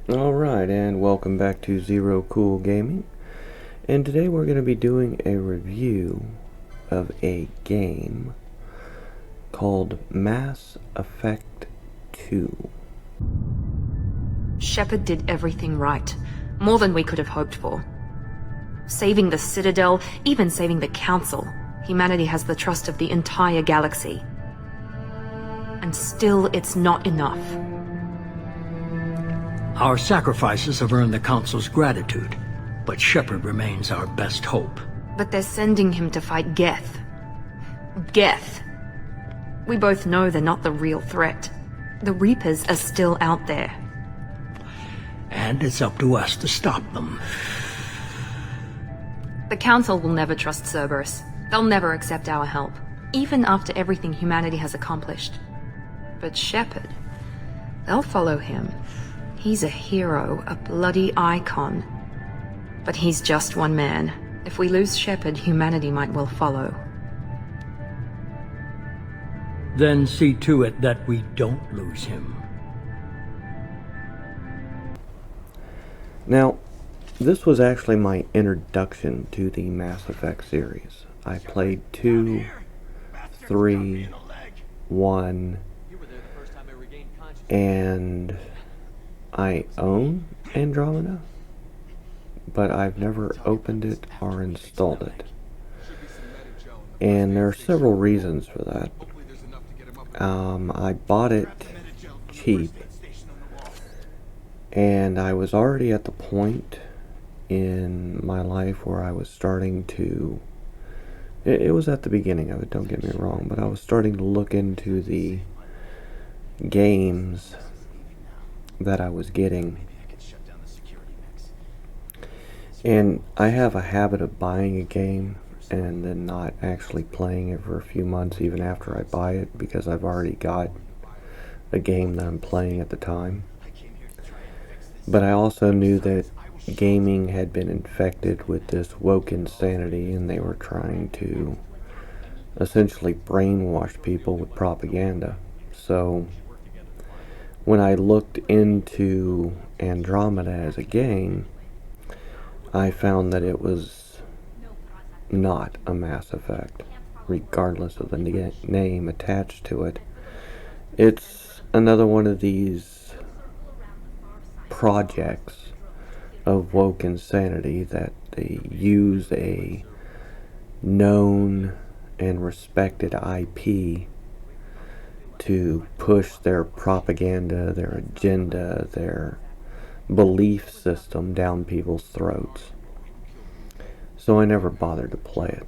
Alright, and welcome back to Zero Cool Gaming. And today we're going to be doing a review of a game called Mass Effect 2. Shepard did everything right. More than we could have hoped for. Saving the Citadel, even saving the Council. Humanity has the trust of the entire galaxy. And still, it's not enough. Our sacrifices have earned the Council's gratitude, but Shepard remains our best hope. But they're sending him to fight Geth. Geth. We both know they're not the real threat. The Reapers are still out there. And it's up to us to stop them. The Council will never trust Cerberus. They'll never accept our help, even after everything humanity has accomplished. But Shepard, they'll follow him. He's a hero, a bloody icon. But he's just one man. If we lose Shepard, humanity might well follow. Then see to it that we don't lose him. Now, this was actually my introduction to the Mass Effect series. I played 2, 3, 1, and I own Andromeda, but I've never opened it or installed it. And there are several reasons for that. I bought it cheap, and I was already at the point in my life where I was starting to, it was at the beginning of it, don't get me wrong, but I was starting to look into the games that I was getting. And I have a habit of buying a game and then not actually playing it for a few months even after I buy it, because I've already got a game that I'm playing at the time. But I also knew that gaming had been infected with this woke insanity, and they were trying to essentially brainwash people with propaganda. So when I looked into Andromeda as a game, I found that it was not a Mass Effect, regardless of the name attached to it. It's another one of these projects of woke insanity that they use a known and respected IP to push their propaganda, their agenda, their belief system down people's throats. So I never bothered to play it.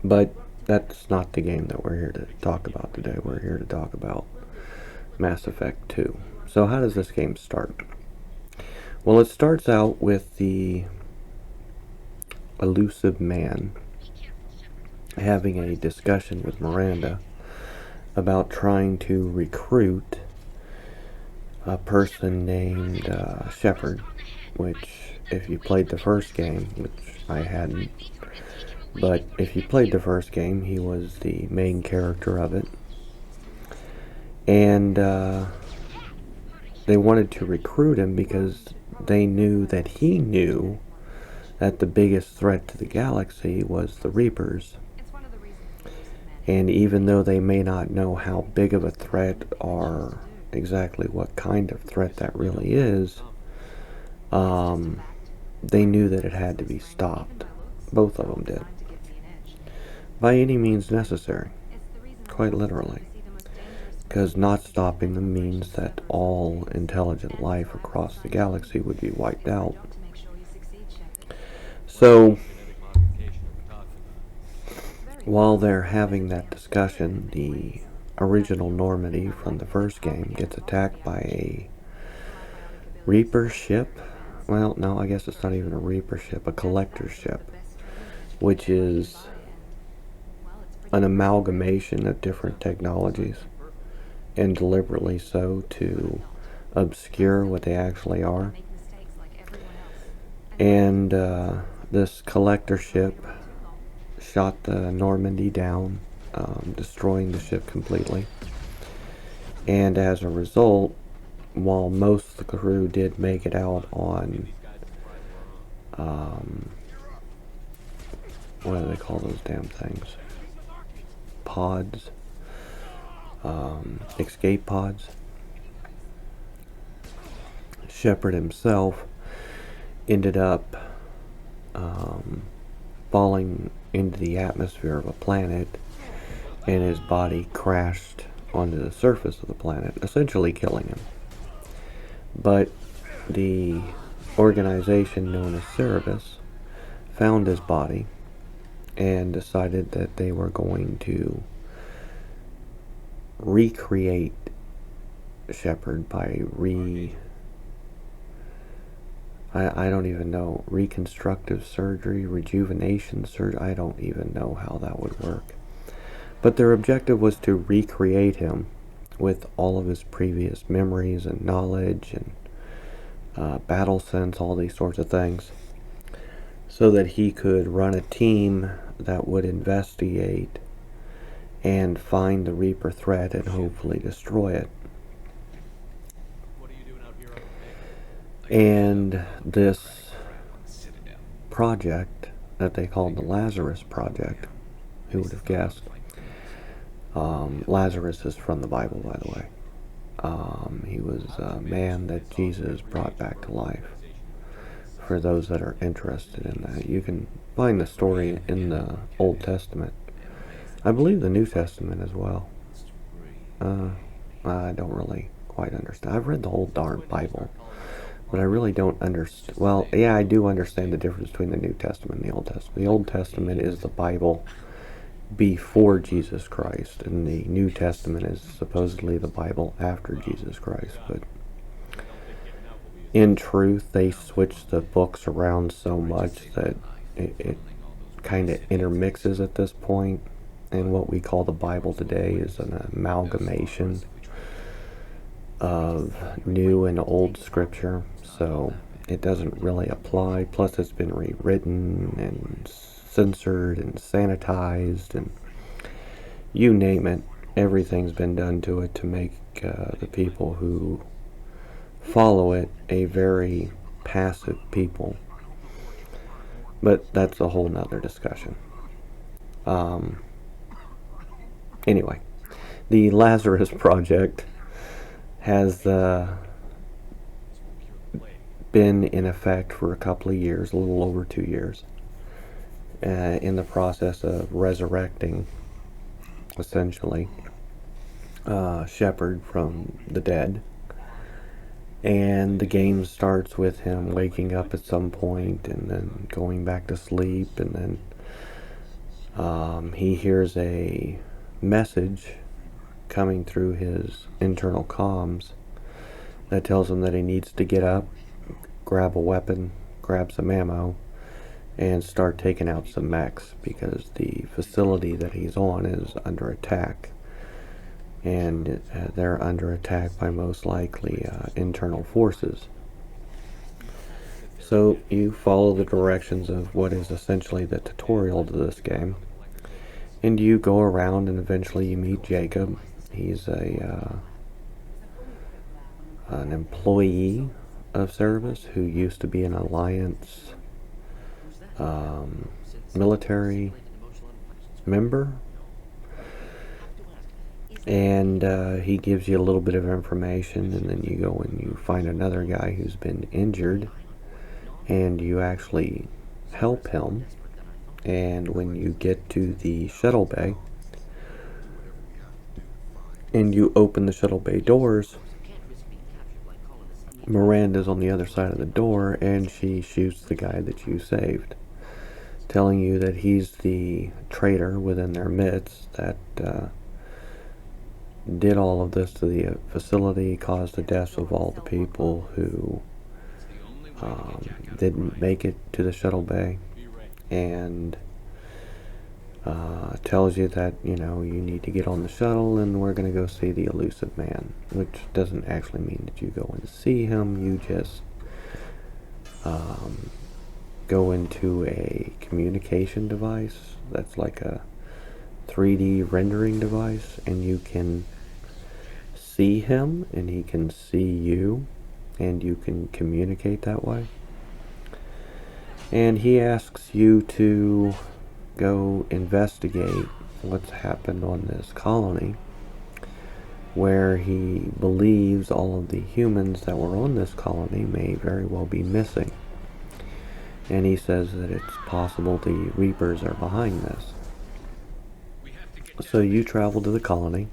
But that's not the game that we're here to talk about today. We're here to talk about Mass Effect 2. So how does this game start? Well, it starts out with the elusive man having a discussion with Miranda about trying to recruit a person named Shepard, which, if you played the first game, which I hadn't, but if you played the first game, he was the main character of it. And they wanted to recruit him because they knew that he knew that the biggest threat to the galaxy was the Reapers. And even though they may not know how big of a threat or exactly what kind of threat that really is, they knew that it had to be stopped. Both of them did. By any means necessary. Quite literally. Because not stopping them means that all intelligent life across the galaxy would be wiped out. So, while they're having that discussion, the original Normandy from the first game gets attacked by a Reaper ship. Well, no, I guess it's not even a Reaper ship, a collector ship, which is an amalgamation of different technologies, and deliberately so to obscure what they actually are. And this collector ship shot the Normandy down, destroying the ship completely. And as a result, while most of the crew did make it out on, what do they call those damn things? Pods, escape pods. Shepard himself ended up falling into the atmosphere of a planet, and his body crashed onto the surface of the planet, essentially killing him. But the organization known as Cerebus found his body and decided that they were going to recreate Shepard by I don't even know, reconstructive surgery, rejuvenation surgery, I don't even know how that would work. But their objective was to recreate him with all of his previous memories and knowledge and battle sense, all these sorts of things, so that he could run a team that would investigate and find the Reaper threat and hopefully destroy it. And this project that they called the Lazarus Project, who would have guessed? Lazarus is from the Bible, by the way. He was a man that Jesus brought back to life. For those that are interested in that, you can find the story in the Old Testament. I believe the New Testament as well. I don't really quite understand. I've read the whole darn Bible, but I really don't understand. Well, yeah, I do understand the difference between the New Testament and the Old Testament. The Old Testament is the Bible before Jesus Christ, and the New Testament is supposedly the Bible after Jesus Christ. But in truth, they switch the books around so much that it kind of intermixes at this point, and what we call the Bible today is an amalgamation of new and old scripture, so it doesn't really apply. Plus, it's been rewritten and censored and sanitized, and you name it, everything's been done to it to make the people who follow it a very passive people. But that's a whole nother discussion. Anyway, the Lazarus Project has been in effect for a couple of years, a little over 2 years, in the process of resurrecting, essentially, Shepard from the dead. And the game starts with him waking up at some point and then going back to sleep, and then he hears a message coming through his internal comms that tells him that he needs to get up, grab a weapon, grab some ammo, and start taking out some mechs, because the facility that he's on is under attack, and they're under attack by most likely internal forces. So you follow the directions of what is essentially the tutorial to this game, and you go around and eventually you meet Jacob. He's an employee of Cerebus who used to be an Alliance military member, and he gives you a little bit of information, and then you go and you find another guy who's been injured, and you actually help him. And when you get to the shuttle bay and you open the shuttle bay doors, Miranda's on the other side of the door, and she shoots the guy that you saved, telling you that he's the traitor within their midst that did all of this to the facility, caused the deaths of all the people who didn't make it to the shuttle bay, and tells you that, you know, you need to get on the shuttle and we're going to go see the elusive man, which doesn't actually mean that you go and see him. You just go into a communication device that's like a 3D rendering device, and you can see him and he can see you, and you can communicate that way. And he asks you to go investigate what's happened on this colony, where he believes all of the humans that were on this colony may very well be missing. And he says that it's possible the Reapers are behind this. So you travel to the colony,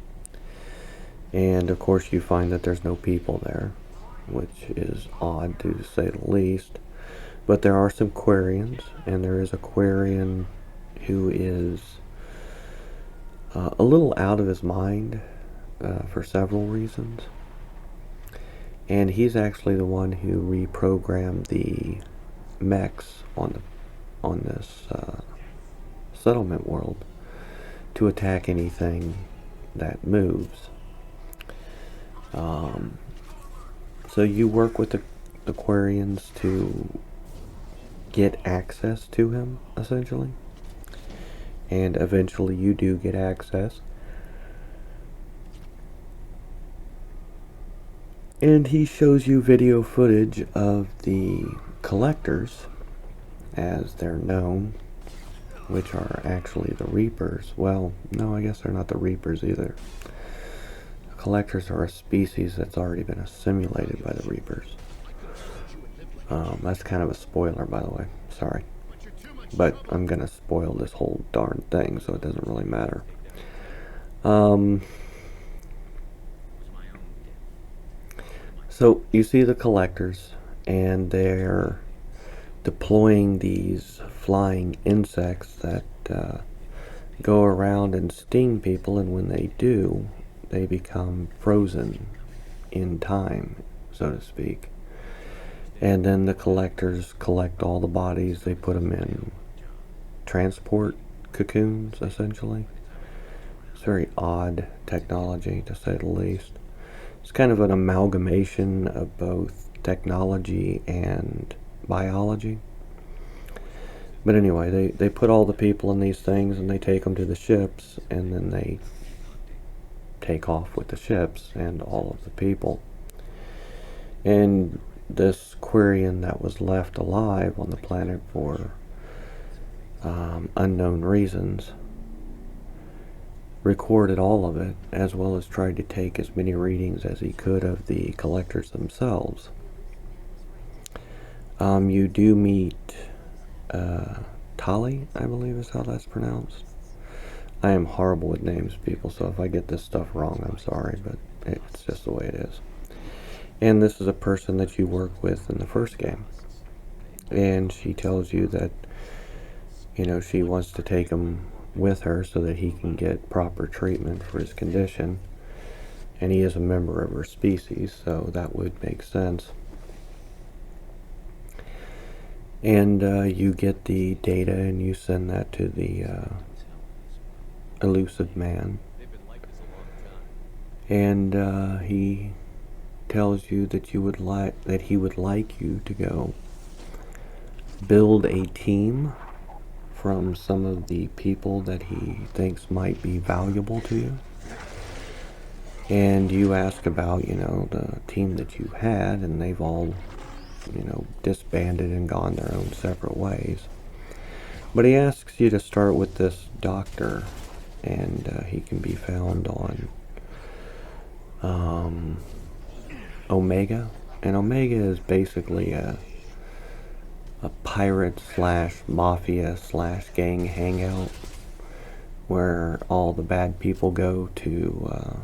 and of course you find that there's no people there, which is odd to say the least. But there are some Quarians, and there is a Quarian who is a little out of his mind for several reasons. And he's actually the one who reprogrammed the mechs on this settlement world to attack anything that moves. So you work with the Quarians to get access to him, essentially. And eventually you do get access. And he shows you video footage of the collectors, as they're known, which are actually the Reapers. Well, no, I guess they're not the Reapers either. The collectors are a species that's already been assimilated by the Reapers. That's kind of a spoiler, by the way. Sorry. But I'm going to spoil this whole darn thing, so it doesn't really matter. So you see the collectors, and they're deploying these flying insects that go around and sting people, and when they do, they become frozen in time, so to speak. And then the collectors collect all the bodies, they put them in transport cocoons, essentially. It's very odd technology, to say the least. It's kind of an amalgamation of both technology and biology. But anyway, they put all the people in these things, and they take them to the ships, and then they take off with the ships and all of the people. And this Quarian that was left alive on the planet for unknown reasons recorded all of it, as well as tried to take as many readings as he could of the collectors themselves. You do meet Tali, I believe is how that's pronounced. I am horrible with names, people, so if I get this stuff wrong, I'm sorry, but it's just the way it is. And this is a person that you work with in the first game. And she tells you that, you know, she wants to take him with her so that he can get proper treatment for his condition. And he is a member of her species, so that would make sense. And you get the data and you send that to the elusive man. And he tells you that he would like you to go build a team from some of the people that he thinks might be valuable to you. And you ask about, you know, the team that you had, and they've all, you know, disbanded and gone their own separate ways. But he asks you to start with this doctor, and he can be found on Omega. And Omega is basically a pirate slash mafia slash gang hangout where all the bad people go to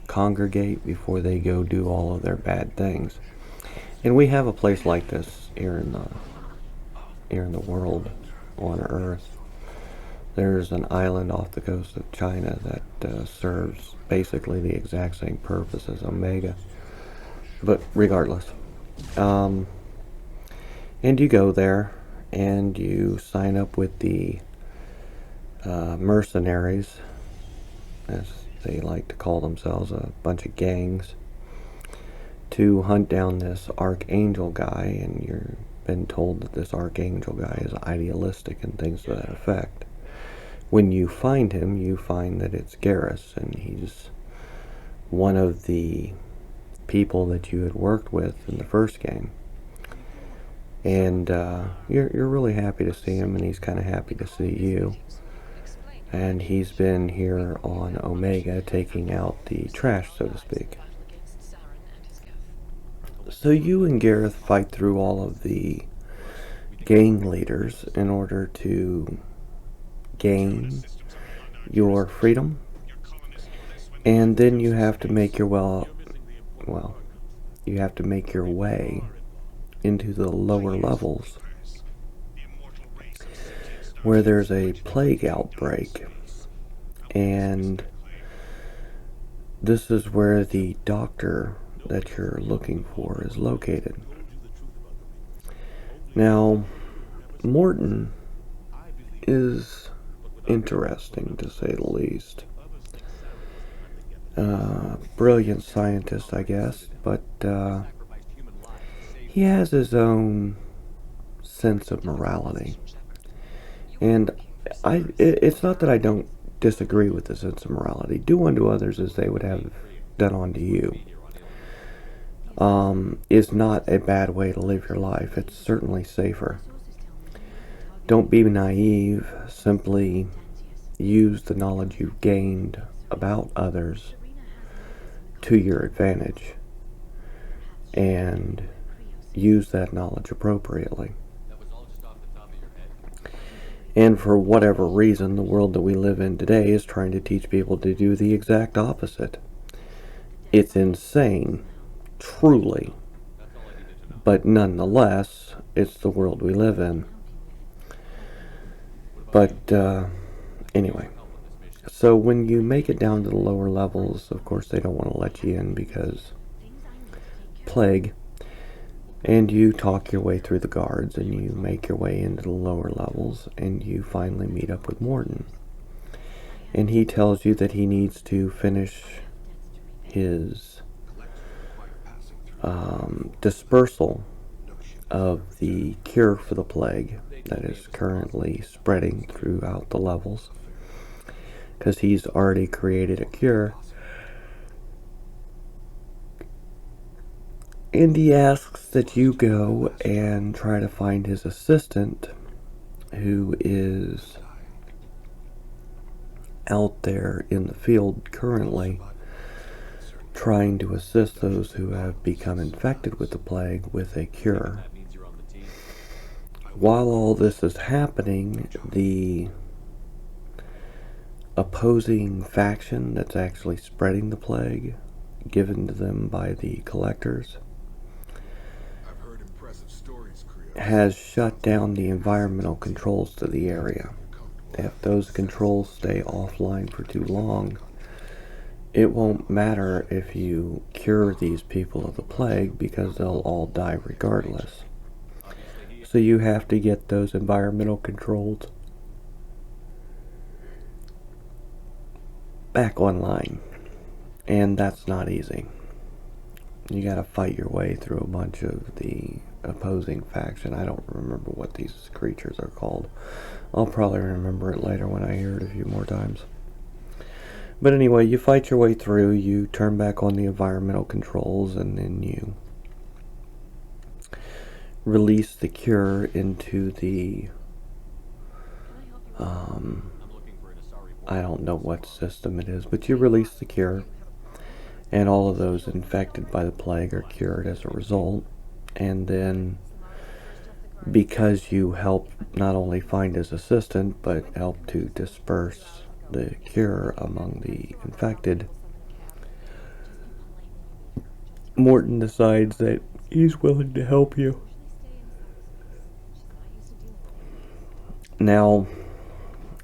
congregate before they go do all of their bad things. And we have a place like this here in the world, on Earth. There's an island off the coast of China that serves basically the exact same purpose as Omega. But regardless, and you go there and you sign up with the mercenaries, as they like to call themselves, a bunch of gangs, to hunt down this Archangel guy. And you're been told that this Archangel guy is idealistic and things to that effect. When you find him, you find that it's Garrus, and he's one of the people that you had worked with in the first game. And you're really happy to see him, and he's kind of happy to see you. And he's been here on Omega taking out the trash, so to speak. So you and Gareth fight through all of the gang leaders in order to gain your freedom. And then you have to make your you have to make your way into the lower levels where there's a plague outbreak. And this is where the doctor that you're looking for is located. Now, Morton is interesting, to say the least. Brilliant scientist, I guess, but he has his own sense of morality. And it's not that I don't disagree with the sense of morality. Do unto others as they would have done unto you. Is not a bad way to live your life. It's certainly safer. Don't be naive. Simply use the knowledge you've gained about others to your advantage, and use that knowledge appropriately. And for whatever reason, the world that we live in today is trying to teach people to do the exact opposite. It's insane, truly, but nonetheless, it's the world we live in. But anyway, so when you make it down to the lower levels, of course they don't want to let you in because plague, and you talk your way through the guards and you make your way into the lower levels, and you finally meet up with Morton. And he tells you that he needs to finish his dispersal of the cure for the plague that is currently spreading throughout the levels, because he's already created a cure. And he asks that you go and try to find his assistant, who is out there in the field currently trying to assist those who have become infected with the plague with a cure. While all this is happening, the opposing faction that's actually spreading the plague, given to them by the collectors, has shut down the environmental controls to the area. If those controls stay offline for too long, it won't matter if you cure these people of the plague, because they'll all die regardless. So you have to get those environmental controls back online, and that's not easy. You gotta fight your way through a bunch of the opposing faction. I don't remember what these creatures are called. I'll probably remember it later when I hear it a few more times. But anyway, you fight your way through, you turn back on the environmental controls, and then you release the cure into the I don't know what system it is, but you release the cure, and all of those infected by the plague are cured as a result. And then, because you help not only find his assistant, but help to disperse the cure among the infected, Morton decides that he's willing to help you. Now,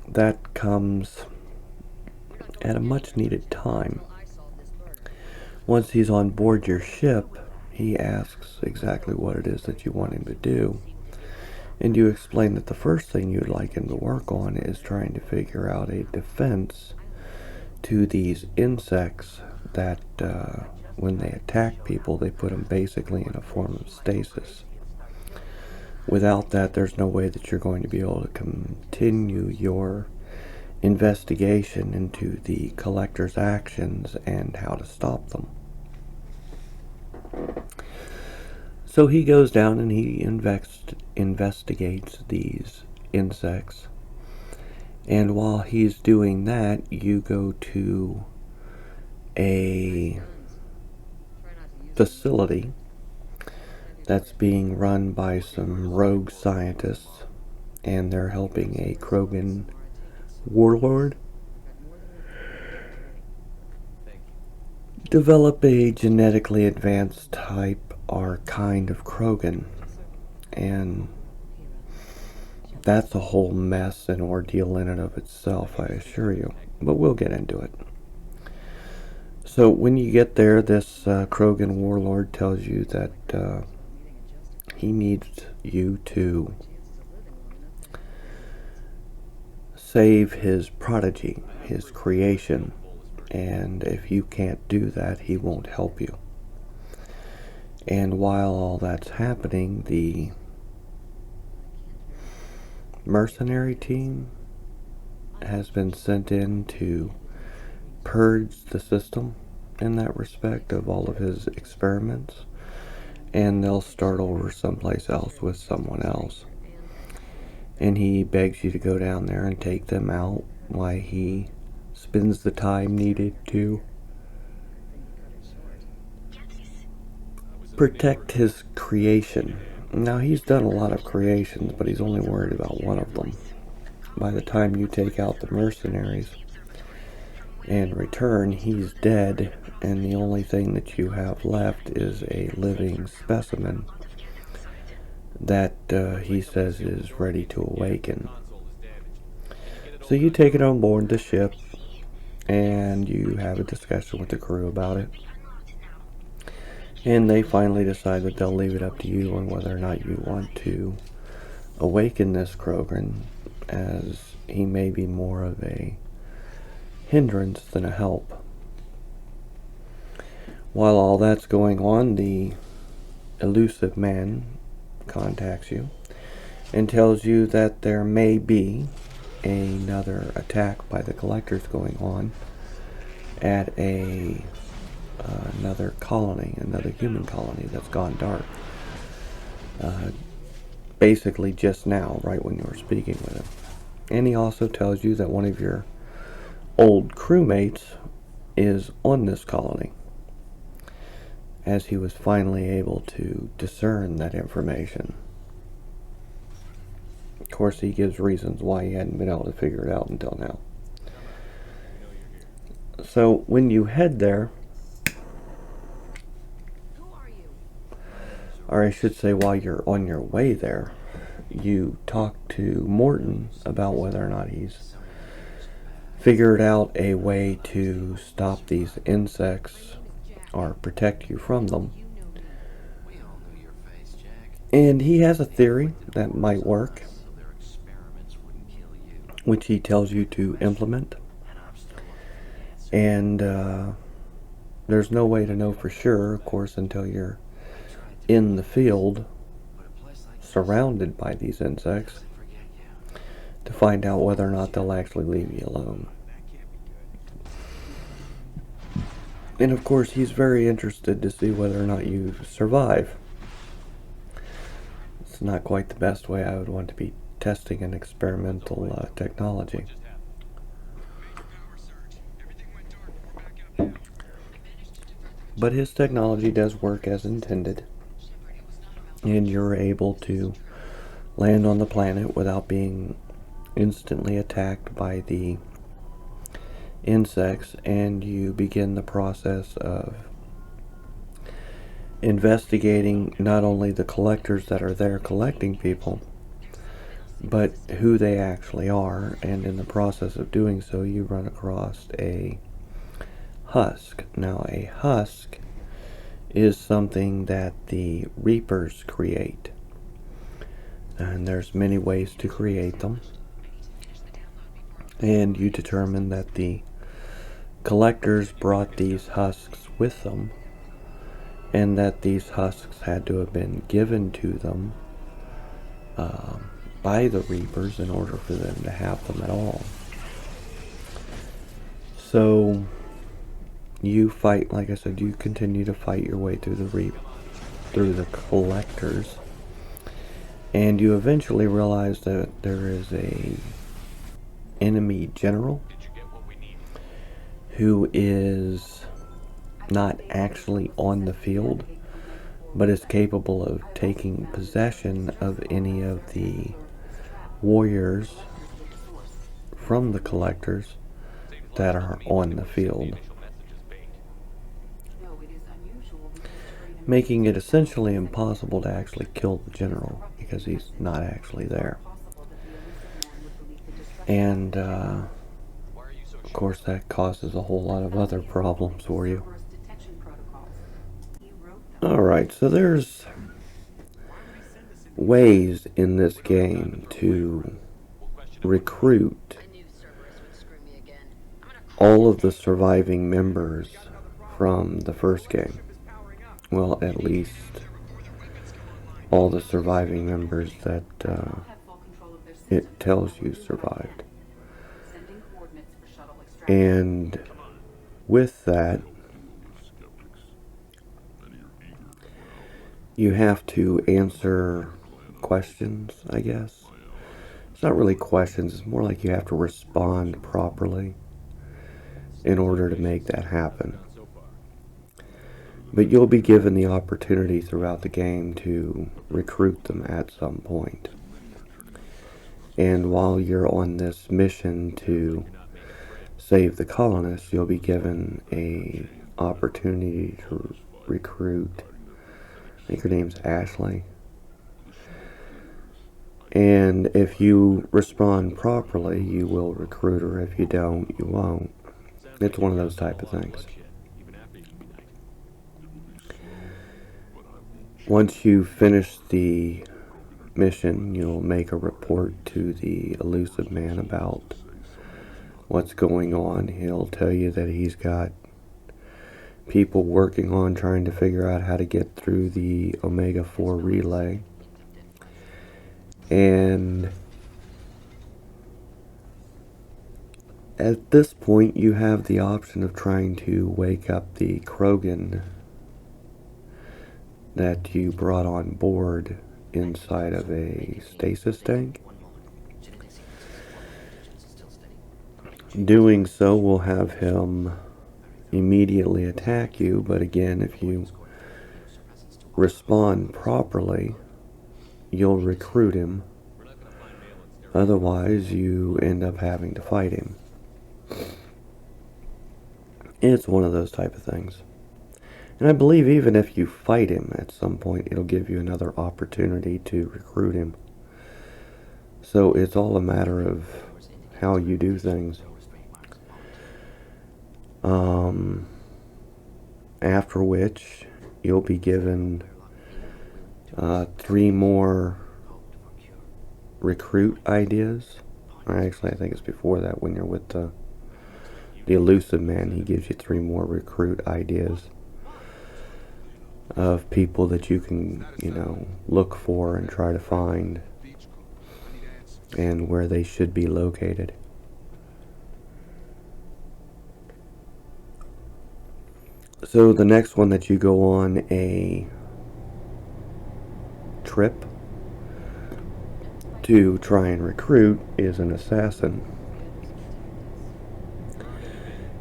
that comes at a much needed time. Once he's on board your ship, he asks exactly what it is that you want him to do. And you explain that the first thing you'd like him to work on is trying to figure out a defense to these insects that, when they attack people, they put them basically in a form of stasis. Without that, there's no way that you're going to be able to continue your investigation into the collector's actions and how to stop them. So he goes down and he investigates these insects. And while he's doing that, you go to a facility that's being run by some rogue scientists, and they're helping a Krogan warlord develop a genetically advanced type or kind of Krogan. And that's a whole mess and ordeal in and of itself, I assure you. But we'll get into it. So when you get there, this Krogan warlord tells you that he needs you to save his prodigy, his creation. And if you can't do that, he won't help you. And while all that's happening, the mercenary team has been sent in to purge the system in that respect of all of his experiments, and they'll start over someplace else with someone else. And he begs you to go down there and take them out while he spends the time needed to protect his creation. Now, he's done a lot of creations, but he's only worried about one of them. By the time you take out the mercenaries and return, he's dead, and the only thing that you have left is a living specimen that he says is ready to awaken. So you take it on board the ship, and you have a discussion with the crew about it. And they finally decide that they'll leave it up to you on whether or not you want to awaken this Krogan, as he may be more of a hindrance than a help. While all that's going on, the elusive man contacts you and tells you that there may be another attack by the collectors going on at another colony, another human colony that's gone dark. Basically just now, right when you were speaking with him. And he also tells you that one of your old crewmates is on this colony, as he was finally able to discern that information. Of course, he gives reasons why he hadn't been able to figure it out until now. So when you head there, or I should say while you're on your way there, you talk to Morton about whether or not he's figured out a way to stop these insects or protect you from them. And he has a theory that might work, which he tells you to implement. And there's no way to know for sure, of course, until you're in the field surrounded by these insects, to find out whether or not they'll actually leave you alone. And of course, he's very interested to see whether or not you survive. It's not quite the best way I would want to be testing an experimental technology. But his technology does work as intended, and you're able to land on the planet without being instantly attacked by the insects, and you begin the process of investigating not only the collectors that are there collecting people, but who they actually are. And in the process of doing so, you run across a husk. Now, a husk is something that the Reapers create, and there's many ways to create them. And you determine that the collectors brought these husks with them, and that these husks had to have been given to them by the Reapers in order for them to have them at all. So you fight, like I said, you continue to fight your way through the collectors, and you eventually realize that there is a enemy general who is not actually on the field, but is capable of taking possession of any of the warriors from the collectors that are on the field, making it essentially impossible to actually kill the general because he's not actually there. And of course that causes a whole lot of other problems for you. Alright, so there's ways in this game to recruit all of the surviving members from the first game. Well, at least all the surviving members that it tells you survived. And with that, you have to answer questions, I guess. It's not really questions, it's more like you have to respond properly in order to make that happen. But you'll be given the opportunity throughout the game to recruit them at some point. And while you're on this mission to save the colonists, you'll be given a opportunity to recruit, I think her name's Ashley. And if you respond properly, you will recruit her. If you don't, you won't. It's one of those type of things. Once you finish the mission, you'll make a report to the elusive man about what's going on. He'll tell you that he's got people working on trying to figure out how to get through the Omega-4 relay. And at this point, you have the option of trying to wake up the Krogan that you brought on board inside of a stasis tank. Doing so will have him immediately attack you, but again, if you respond properly, you'll recruit him. Otherwise, you end up having to fight him. It's one of those type of things. And I believe even if you fight him at some point, it'll give you another opportunity to recruit him. So it's all a matter of how you do things. After which, you'll be given 3 more recruit ideas. Or actually, I think it's before that. When you're with the elusive man, he gives you 3 more recruit ideas of people that you can, look for and try to find and where they should be located. So the next one that you go on a trip to try and recruit is an assassin.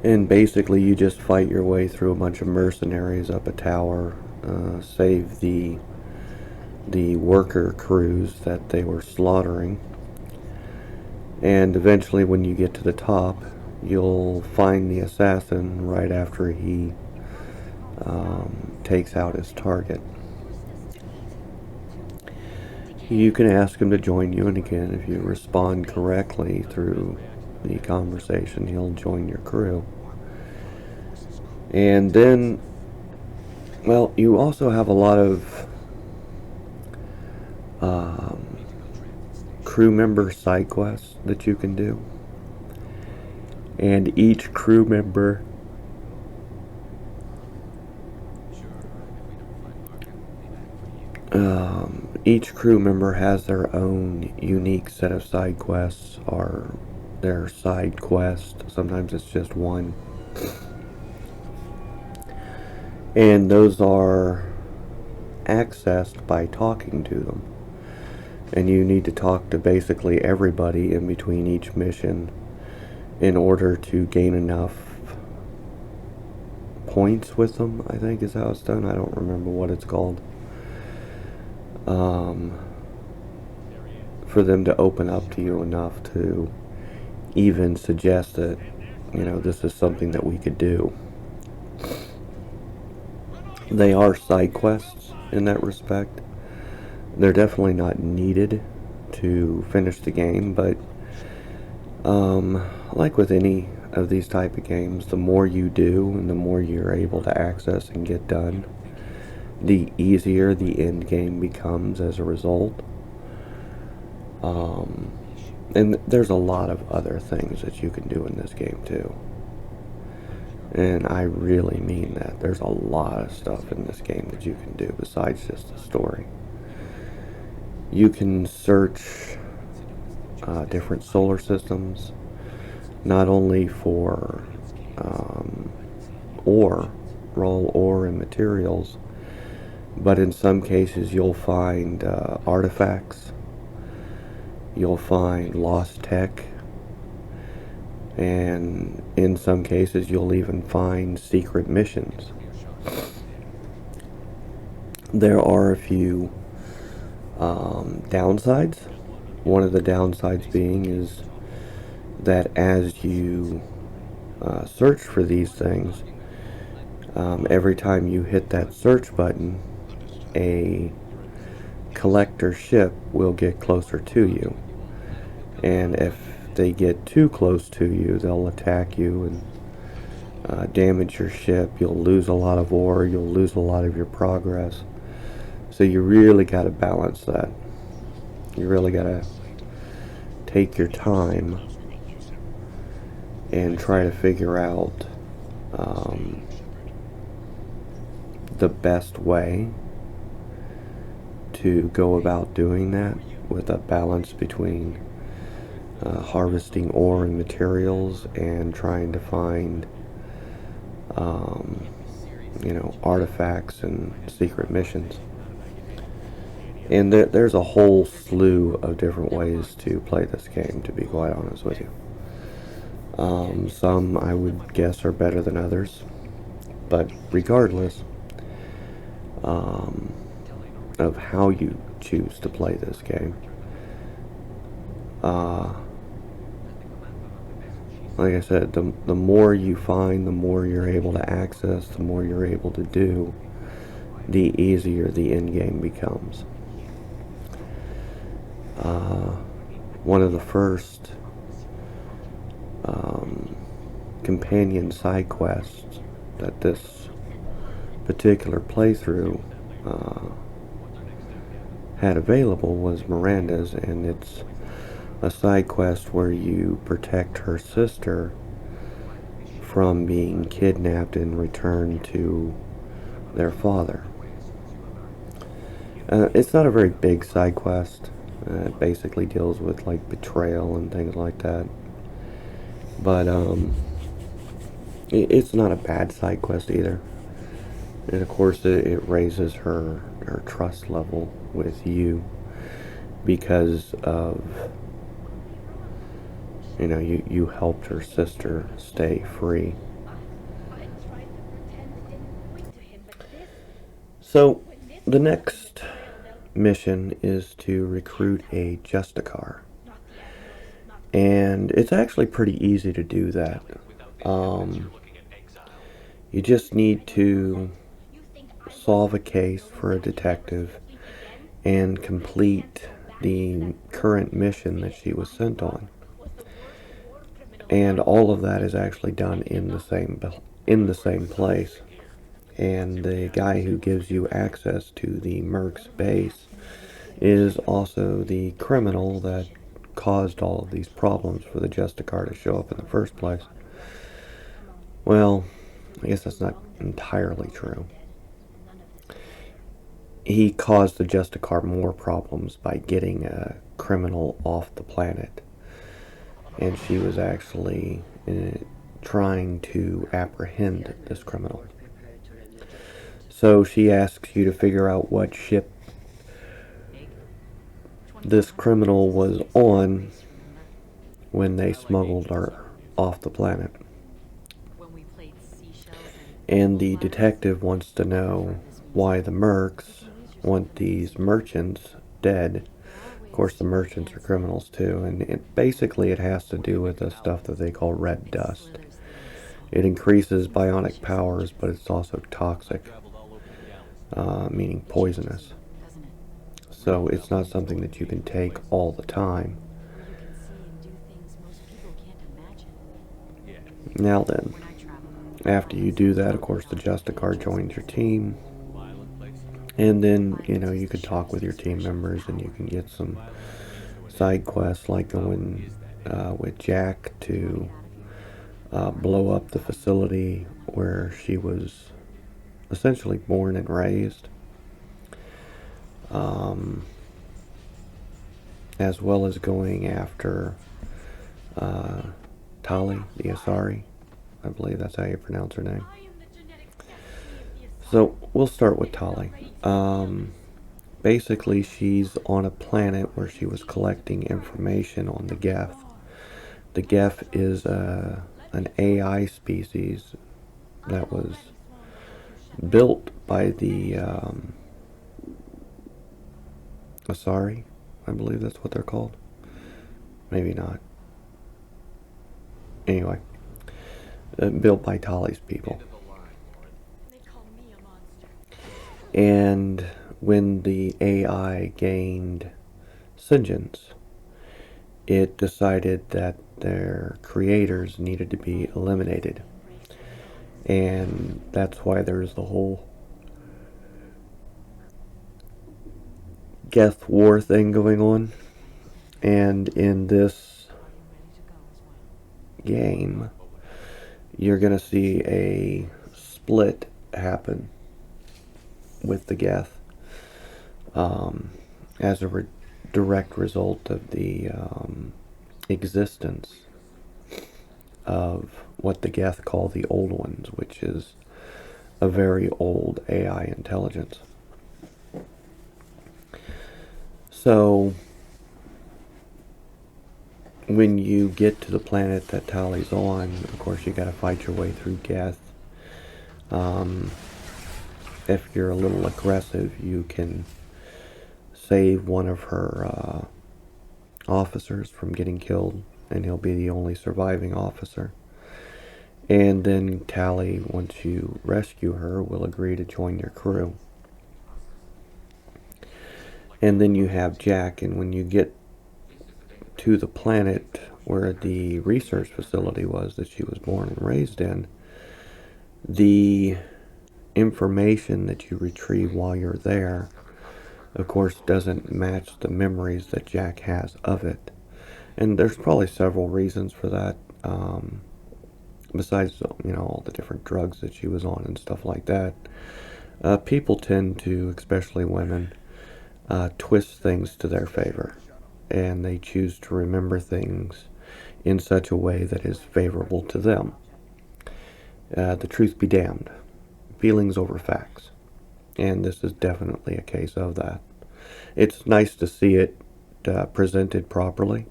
And basically you just fight your way through a bunch of mercenaries up a tower, save the worker crews that they were slaughtering. And eventually when you get to the top, you'll find the assassin right after he takes out his target. You can ask him to join you, and again, if you respond correctly through the conversation, he'll join your crew. And then, well, you also have a lot of crew member side quests that you can do. And each crew member has their own unique set of side quests or There are side quests. Sometimes it's just one. And those are accessed by talking to them. And you need to talk to basically everybody in between each mission in order to gain enough points with them, I think is how it's done. I don't remember what it's called. For them to open up to you enough to even suggest that, this is something that we could do. They are side quests in that respect. They're definitely not needed to finish the game, but like with any of these type of games, the more you do and the more you're able to access and get done, the easier the end game becomes as a result. And there's a lot of other things that you can do in this game too. And I really mean that. There's a lot of stuff in this game that you can do besides just the story. You can search different solar systems, not only for raw ore and materials, but in some cases you'll find artifacts, you'll find lost tech, and in some cases you'll even find secret missions. There are a few downsides. One of the downsides being is that as you search for these things, every time you hit that search button, a collector ship will get closer to you. And if they get too close to you, they'll attack you and damage your ship. You'll lose a lot of ore, you'll lose a lot of your progress. So you really got to balance that. You really got to take your time and try to figure out the best way to go about doing that with a balance between harvesting ore and materials and trying to find artifacts and secret missions. And there's a whole slew of different ways to play this game, to be quite honest with you. Some I would guess are better than others, but regardless of how you choose to play this game, like I said, the more you find, the more you're able to access, the more you're able to do, the easier the end game becomes. One of the first companion side quests that this particular playthrough had available was Miranda's, and it's a side quest where you protect her sister from being kidnapped and returned to their father. It's not a very big side quest. It basically deals with like betrayal and things like that. But it's not a bad side quest either. And of course it raises her trust level with you because of, you helped her sister stay free. So the next mission is to recruit a Justicar. And it's actually pretty easy to do that. You just need to solve a case for a detective and complete the current mission that she was sent on. And all of that is actually done in the same place. And the guy who gives you access to the Merc's base is also the criminal that caused all of these problems for the Justicar to show up in the first place. Well, I guess that's not entirely true. He caused the Justicar more problems by getting a criminal off the planet. and she was actually trying to apprehend this criminal. So she asks you to figure out what ship this criminal was on when they smuggled her off the planet. And the detective wants to know why the mercs want these merchants dead. Of course, the merchants are criminals too, and basically it has to do with the stuff that they call red dust. It increases bionic powers, but it's also toxic, meaning poisonous. So it's not something that you can take all the time. Now then, after you do that, of course, the Justicar joins your team. And then, you can talk with your team members and you can get some side quests like going with Jack to blow up the facility where she was essentially born and raised. As well as going after Tali, the Asari. I believe that's how you pronounce her name. So we'll start with Tali. Basically, she's on a planet where she was collecting information on the Geth. The Geth is an AI species that was built by the Asari. I believe that's what they're called. Maybe not. Anyway, built by Tali's people. And when the AI gained sentience, it decided that their creators needed to be eliminated. And that's why there's the whole Geth war thing going on. And in this game, you're going to see a split happen with the Geth as a direct result of the existence of what the Geth call the Old Ones, which is a very old AI intelligence. So when you get to the planet that Tali's on, of course you got to fight your way through Geth. If you're a little aggressive, you can save one of her officers from getting killed, and he'll be the only surviving officer. And then Tali, once you rescue her, will agree to join your crew. And then you have Jack, and when you get to the planet where the research facility was that she was born and raised in, the information that you retrieve while you're there, of course, doesn't match the memories that Jack has of it. And there's probably several reasons for that, besides, all the different drugs that she was on and stuff like that. People tend to, especially women, twist things to their favor, and they choose to remember things in such a way that is favorable to them. The truth be damned. Feelings over facts. And this is definitely a case of that. It's nice to see it presented properly,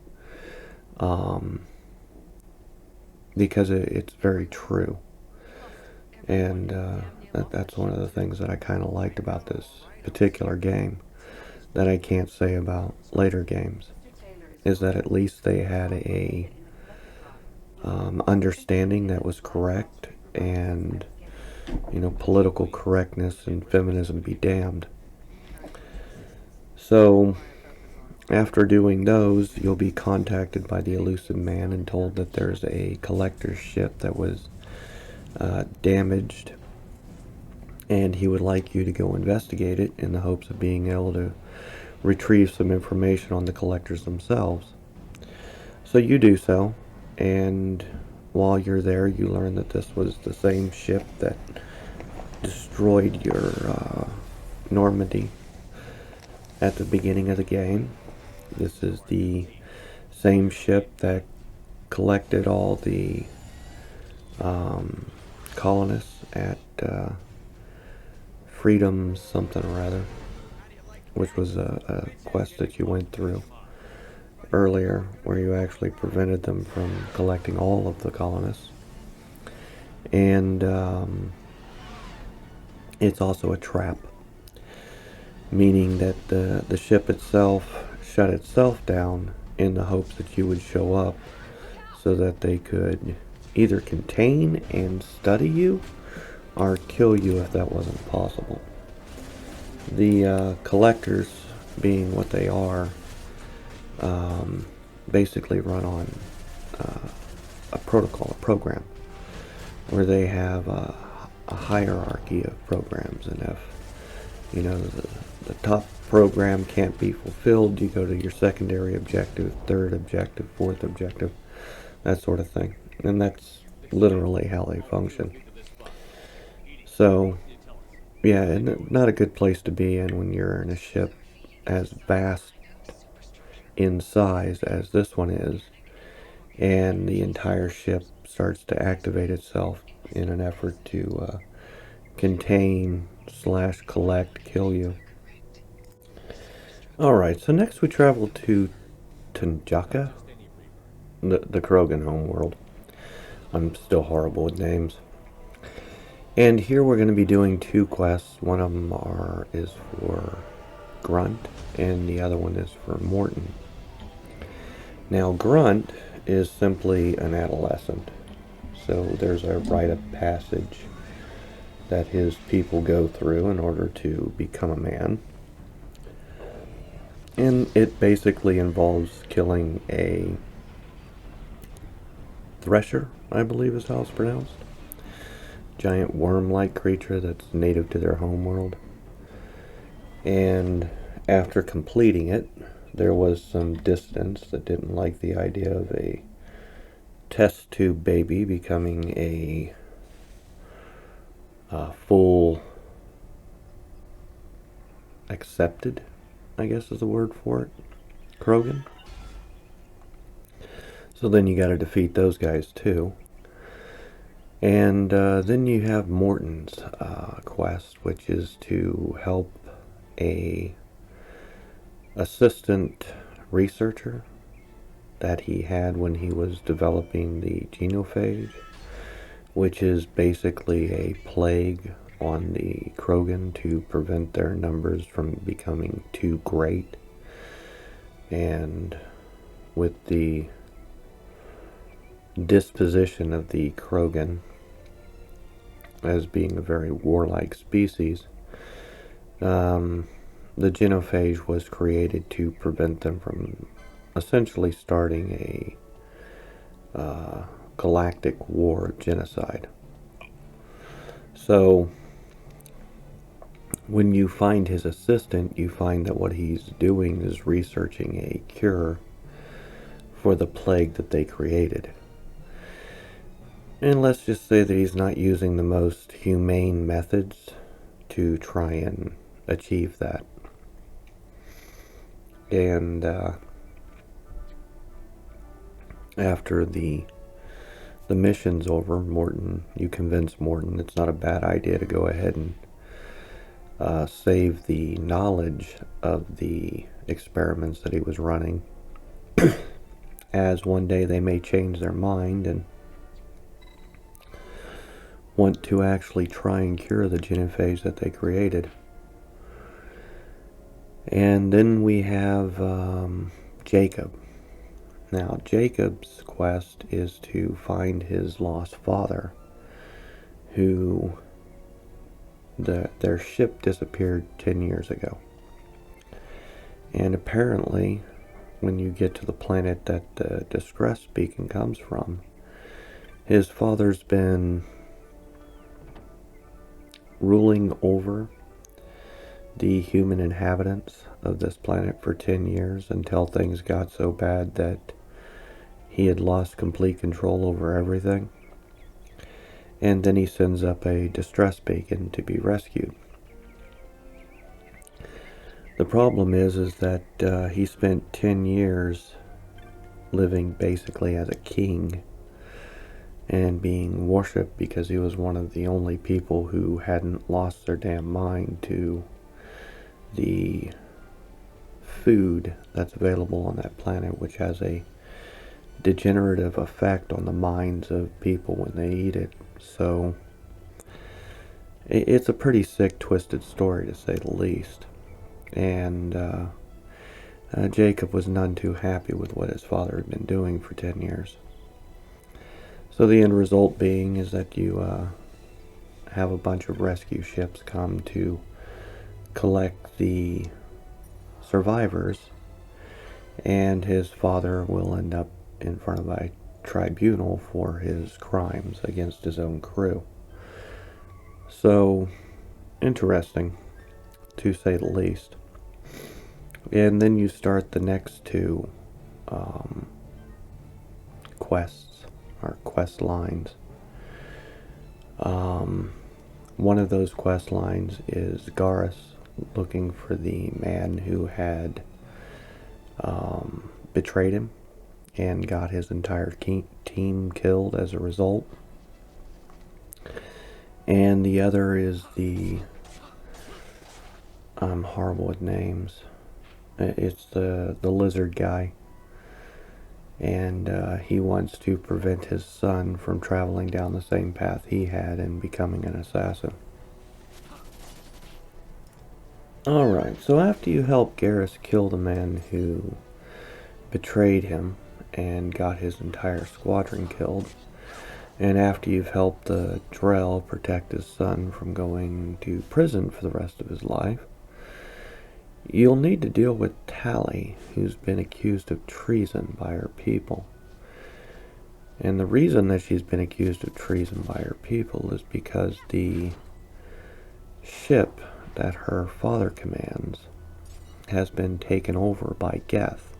because it's very true. And that's one of the things that I kind of liked about this particular game that I can't say about later games, is that at least they had a understanding that was correct, and political correctness and feminism be damned. So after doing those, you'll be contacted by the elusive man and told that there's a collector's ship that was damaged, and he would like you to go investigate it in the hopes of being able to retrieve some information on the collectors themselves. So you do so, and while you're there, you learn that this was the same ship that destroyed your Normandy at the beginning of the game. This is the same ship that collected all the colonists at Freedom something or other, which was a quest that you went through earlier, where you actually prevented them from collecting all of the colonists. And it's also a trap, meaning that the ship itself shut itself down in the hopes that you would show up so that they could either contain and study you or kill you if that wasn't possible. The collectors, being what they are, basically run on a protocol, a program, where they have a hierarchy of programs, and if the top program can't be fulfilled, you go to your secondary objective, third objective, fourth objective, that sort of thing. And that's literally how they function. So, yeah, and not a good place to be in when you're in a ship as vast in size as this one is, and the entire ship starts to activate itself in an effort to contain / collect, kill you. Alright, so next we travel to Tanjaka, the Krogan homeworld. I'm still horrible with names. And here we're going to be doing two quests. One of them is for Grunt, and the other one is for Morton. Now, Grunt is simply an adolescent. So there's a rite of passage that his people go through in order to become a man. And it basically involves killing a thresher, I believe is how it's pronounced. Giant worm-like creature that's native to their homeworld. And after completing it, there was some dissidents that didn't like the idea of a test tube baby becoming a full accepted, I guess is the word for it, Krogan. So then you got to defeat those guys too. And then you have Morton's quest, which is to help a assistant researcher that he had when he was developing the genophage, which is basically a plague on the Krogan to prevent their numbers from becoming too great. And with the disposition of the Krogan as being a very warlike species, the genophage was created to prevent them from essentially starting a galactic war of genocide. So when you find his assistant, you find that what he's doing is researching a cure for the plague that they created. And let's just say that he's not using the most humane methods to try and achieve that. And after the mission's over, you convince Morton it's not a bad idea to go ahead and save the knowledge of the experiments that he was running, as one day they may change their mind and want to actually try and cure the genophage that they created. And then we have Jacob. Now, Jacob's quest is to find his lost father, who their ship disappeared 10 years ago. And apparently, when you get to the planet that the distress beacon comes from, his father's been ruling over the human inhabitants of this planet for 10 years until things got so bad that he had lost complete control over everything. And then he sends up a distress beacon to be rescued. The problem is that he spent 10 years living basically as a king and being worshipped because he was one of the only people who hadn't lost their damn mind to the food that's available on that planet, which has a degenerative effect on the minds of people when they eat it. So it's a pretty sick, twisted story, to say the least. And Jacob was none too happy with what his father had been doing for 10 years. So the end result being is that you have a bunch of rescue ships come to collect the survivors, and his father will end up in front of a tribunal for his crimes against his own crew. So, interesting, to say the least. And then you start the next two quests, or quest lines. One of those quest lines is Garrus looking for the man who had betrayed him and got his entire team killed as a result. And the other is I'm horrible with names. It's the lizard guy. And he wants to prevent his son from traveling down the same path he had and becoming an assassin. Alright, so after you help Garrus kill the man who betrayed him and got his entire squadron killed, and after you've helped the Drell protect his son from going to prison for the rest of his life, you'll need to deal with Tally, who's been accused of treason by her people. And the reason that she's been accused of treason by her people is because the ship that her father commands has been taken over by Geth.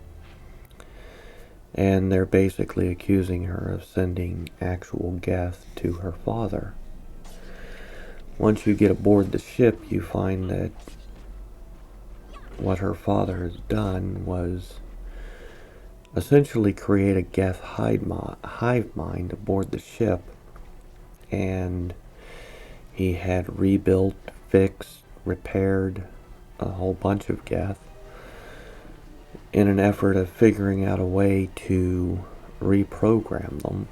And they're basically accusing her of sending actual Geth to her father. Once you get aboard the ship, you find that what her father has done was essentially create a Geth hive mind aboard the ship, and he had rebuilt, fixed, repaired a whole bunch of Geth in an effort of figuring out a way to reprogram them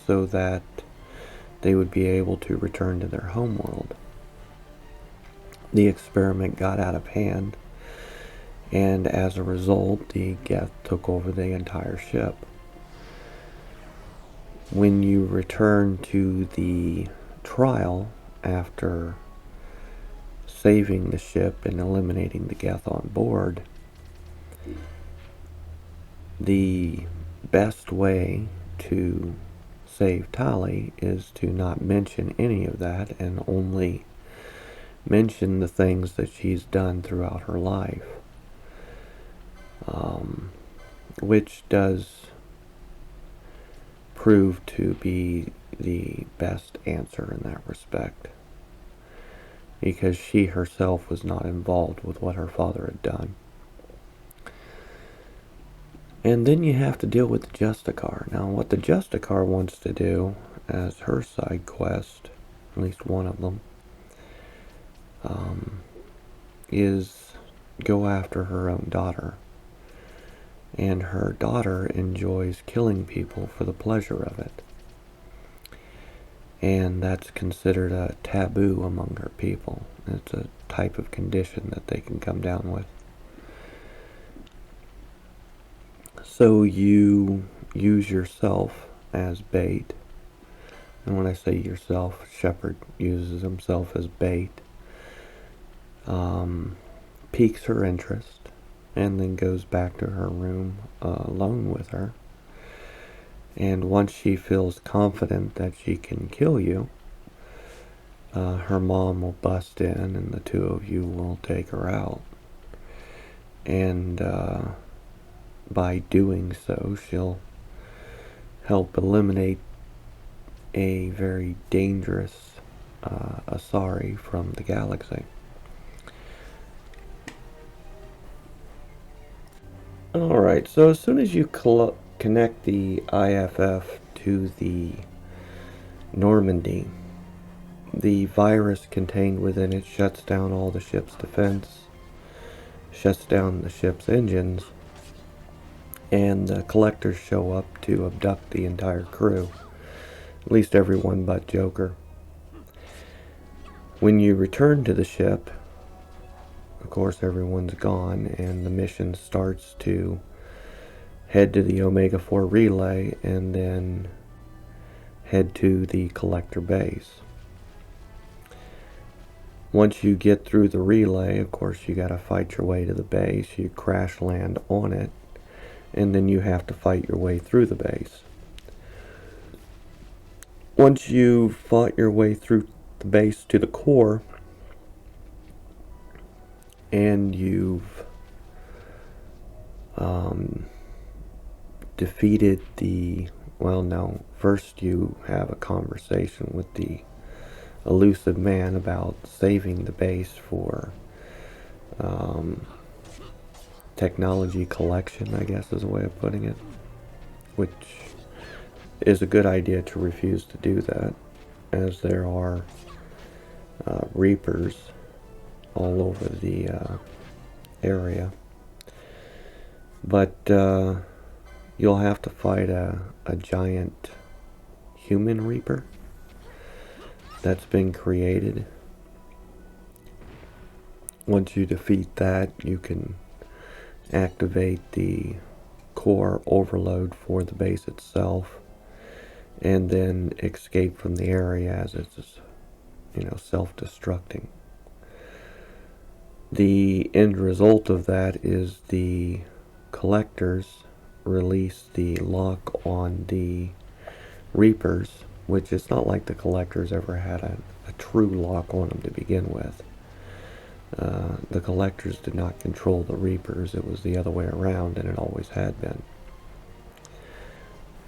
so that they would be able to return to their homeworld. The experiment got out of hand, and as a result, the Geth took over the entire ship. When you return to the trial after saving the ship and eliminating the Geth on board, the best way to save Tali is to not mention any of that and only mention the things that she's done throughout her life. Which does prove to be the best answer in that respect, because she herself was not involved with what her father had done. And then you have to deal with the Justicar. Now, what the Justicar wants to do as her side quest, at least one of them, is go after her own daughter. And her daughter enjoys killing people for the pleasure of it. And that's considered a taboo among her people. It's a type of condition that they can come down with. So you use yourself as bait. And when I say yourself, Shepard uses himself as bait. Piques her interest, and then goes back to her room alone with her. And once she feels confident that she can kill you, her mom will bust in and the two of you will take her out. And by doing so, she'll help eliminate a very dangerous Asari from the galaxy. Alright, so as soon as you connect the IFF to the Normandy, the virus contained within it shuts down all the ship's defense, shuts down the ship's engines, and the collectors show up to abduct the entire crew, at least everyone but Joker. When you return to the ship, of course everyone's gone, and the mission starts to head to the Omega-4 relay and then head to the collector base. Once you get through the relay, of course you gotta fight your way to the base. You crash land on it, and then you have to fight your way through the base. Once you've fought your way through the base to the core, and you've defeated the, well, no, first you have a conversation with the elusive man about saving the base for technology collection, I guess is a way of putting it, which is a good idea to refuse to do that, as there are Reapers all over the area. But you'll have to fight a giant human Reaper that's been created. Once you defeat that, you can activate the core overload for the base itself, and then escape from the area as it's, self-destructing. The end result of that is the collectors release the lock on the Reapers, which is not like the collectors ever had a true lock on them to begin with. The collectors did not control the Reapers. It was the other way around, and it always had been.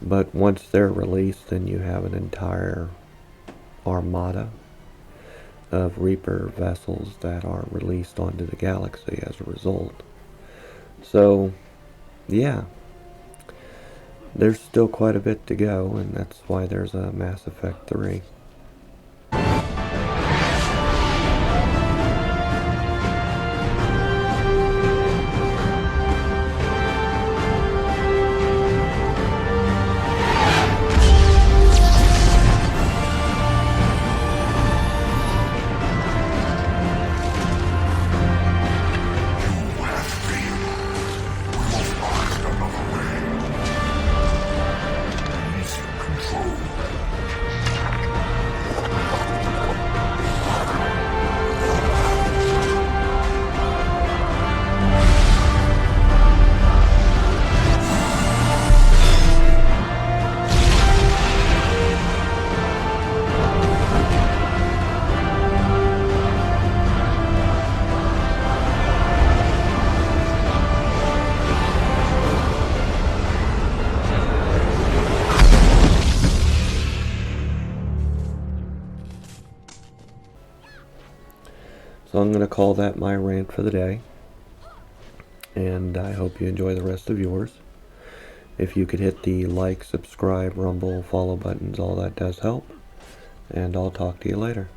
But once they're released, then you have an entire armada of Reaper vessels that are released onto the galaxy as a result. So, yeah, there's still quite a bit to go, and that's why there's a Mass Effect 3. So I'm going to call that my rant for the day, and I hope you enjoy the rest of yours. If you could hit the like, subscribe, rumble, follow buttons, all that does help, and I'll talk to you later.